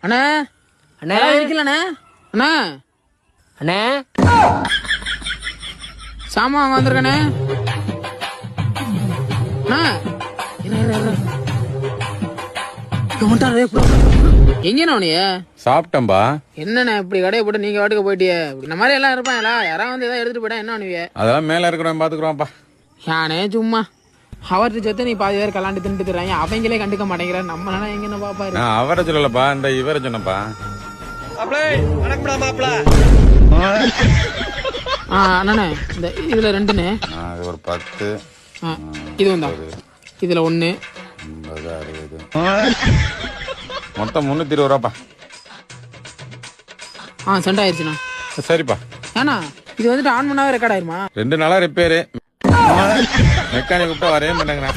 அண்ணா அண்ணா இருக்கலண்ணே அண்ணா அண்ணே சாமான் வாங்க வந்திருக்கண்ணே அண்ணா எங்கண்ணா உனிய சாப்பிட்டம்பா. என்னண்ணே இப்படி கடையை போட்டு நீங்க வாட்டுக்கு போயிட்டியே இந்த மாதிரி எல்லாம் இருப்பாங்களா? யாராவது வந்து ஏதாவது எடுத்துட்டு போயிட்டா என்ன பண்ணுவிய? அதெல்லாம் மேல இருக்கிறவன் பாத்துக்குறோம்ப்பா. யானே சும்மா அவர்கிட்ட சேர்த்து நீ பாதி பேர் கலாண்டு தின்ட்டு தர்றாங்க, அவங்களே கண்டுக்க மாட்டேங்கிற. நம்ம நானா எங்க பாப்பாரு? நான் அவரை சொல்லலப்பா, இந்த இவரை சொன்னப்பா. அண்ணே இந்த இதுல ரெண்டுண்ணே, அது ஒரு 10, இது வந்தா இதுல 1, 50, 60, மொத்தம் 320 ரூபாப்பா. சென்ட் ஆயிடுச்சுண்ணா. சரிப்பா. ஏண்ணா இது வந்துட்டு ஆன் பண்ணாவே ரெக்கார்ட் ஆயிருமா? 2 நாளா ரிப்பேரு, மெக்கானிக் கூப்பிட்டா வரவே மாட்டேங்கிறேன்.